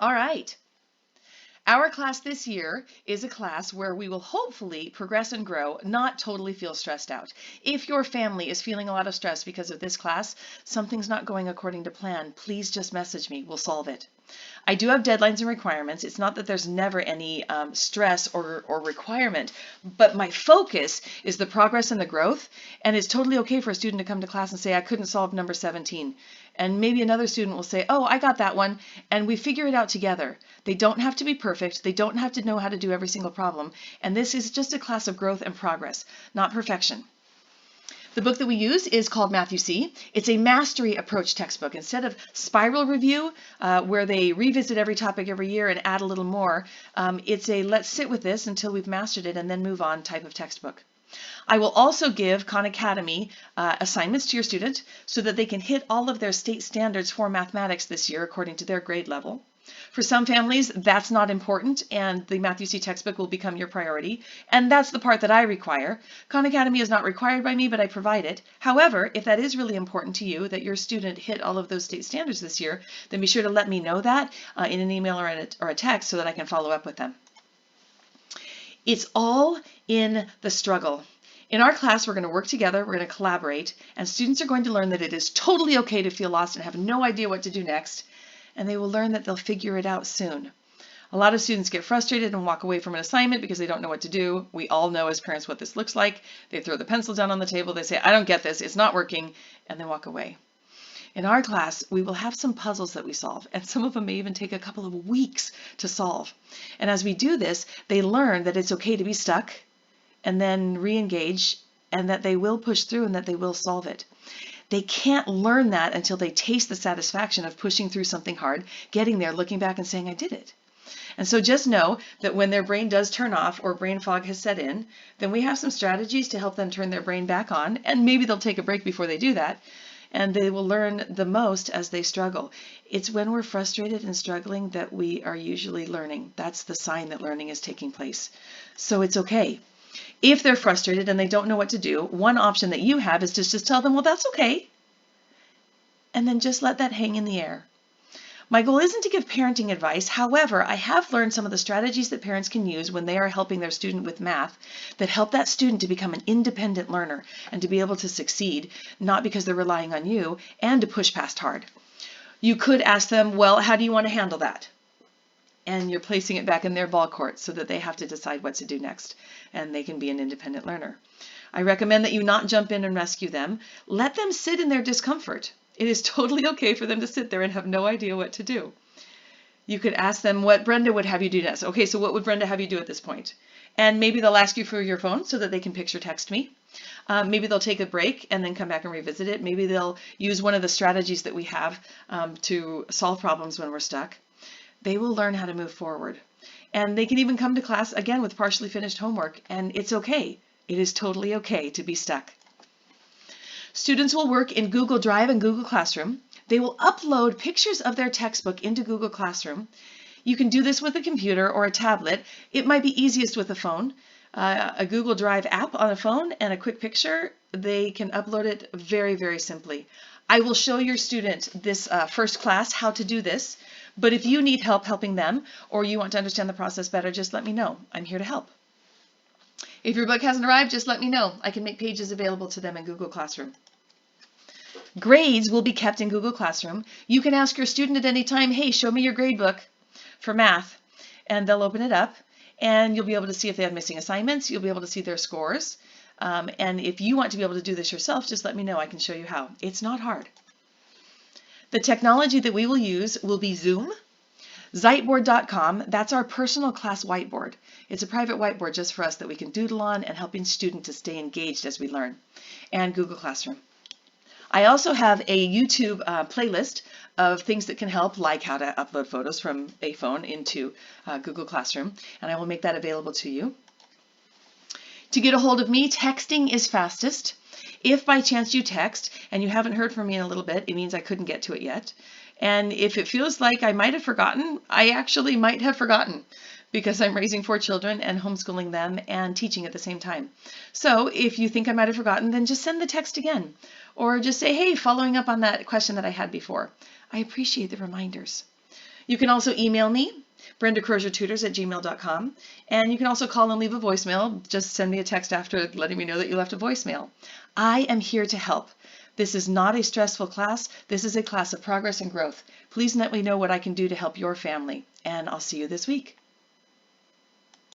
All right. Our class this year is a class where we will hopefully progress and grow, not totally feel stressed out. If your family is feeling a lot of stress because of this class, something's not going according to plan, please just message me. We'll solve it. I do have deadlines and requirements. It's not that there's never any stress or requirement, but my focus is the progress and the growth, and it's totally okay for a student to come to class and say, I couldn't solve number 17. And maybe another student will say, oh, I got that one, and we figure it out together. They don't have to be perfect. They don't have to know how to do every single problem, and this is just a class of growth and progress, not perfection. The book that we use is called Math-U-See. It's a mastery approach textbook. Instead of spiral review, where they revisit every topic every year and add a little more, it's a let's sit with this until we've mastered it and then move on type of textbook. I will also give Khan Academy assignments to your student so that they can hit all of their state standards for mathematics this year according to their grade level. For some families, that's not important, and the Math-U-See textbook will become your priority, and that's the part that I require. Khan Academy is not required by me, but I provide it. However, if that is really important to you, that your student hit all of those state standards this year, then be sure to let me know that in an email or a text so that I can follow up with them. It's all in the struggle. In our class, we're going to work together, we're going to collaborate, and students are going to learn that it is totally okay to feel lost and have no idea what to do next. And they will learn that they'll figure it out soon. A lot of students get frustrated and walk away from an assignment because they don't know what to do. We all know as parents what this looks like. They throw the pencil down on the table, they say, I don't get this, it's not working, and they walk away. In our class, we will have some puzzles that we solve, and some of them may even take a couple of weeks to solve. And as we do this, they learn that it's okay to be stuck and then re-engage, and that they will push through and that they will solve it. They can't learn that until they taste the satisfaction of pushing through something hard, getting there, looking back and saying, I did it. And so just know that when their brain does turn off or brain fog has set in, then we have some strategies to help them turn their brain back on, and maybe they'll take a break before they do that, and they will learn the most as they struggle. It's when we're frustrated and struggling that we are usually learning. That's the sign that learning is taking place. So it's okay. If they're frustrated and they don't know what to do, one option that you have is to just tell them, well, that's okay. And then just let that hang in the air. My goal isn't to give parenting advice. However, I have learned some of the strategies that parents can use when they are helping their student with math that help that student to become an independent learner and to be able to succeed, not because they're relying on you, and to push past hard. You could ask them, well, how do you want to handle that? And you're placing it back in their ball court so that they have to decide what to do next, and they can be an independent learner. I recommend that you not jump in and rescue them. Let them sit in their discomfort. It is totally okay for them to sit there and have no idea what to do. You could ask them what Brenda would have you do next. Okay, so what would Brenda have you do at this point? And maybe they'll ask you for your phone so that they can picture text me. Maybe they'll take a break and then come back and revisit it. Maybe they'll use one of the strategies that we have to solve problems when we're stuck. They will learn how to move forward. And they can even come to class again with partially finished homework, and it's okay. It is totally okay to be stuck. Students will work in Google Drive and Google Classroom. They will upload pictures of their textbook into Google Classroom. You can do this with a computer or a tablet. It might be easiest with a phone. A Google Drive app on a phone and a quick picture, they can upload it very, very simply. I will show your student this first class how to do this, but if you need help helping them or you want to understand the process better, just let me know. I'm here to help. If your book hasn't arrived, just let me know. I can make pages available to them in Google Classroom. Grades will be kept in Google Classroom. You can ask your student at any time, hey, show me your grade book for math, and they'll open it up, and you'll be able to see if they have missing assignments. You'll be able to see their scores. And if you want to be able to do this yourself, just let me know. I can show you how. It's not hard. The technology that we will use will be Zoom, Ziteboard.com. That's our personal class whiteboard. It's a private whiteboard just for us that we can doodle on and helping students to stay engaged as we learn. And Google Classroom. I also have a YouTube playlist of things that can help, like how to upload photos from a phone into Google Classroom, and I will make that available to you. To get a hold of me, texting is fastest. If by chance you text and you haven't heard from me in a little bit, it means I couldn't get to it yet. And if it feels like I might have forgotten, I actually might have forgotten because I'm raising 4 children and homeschooling them and teaching at the same time. So if you think I might have forgotten, then just send the text again. Or just say, hey, following up on that question that I had before. I appreciate the reminders. You can also email me, BrendaCrozierTutors@gmail.com, and you can also call and leave a voicemail. Just send me a text after letting me know that you left a voicemail. I am here to help. This is not a stressful class. This is a class of progress and growth. Please let me know what I can do to help your family, and I'll see you this week.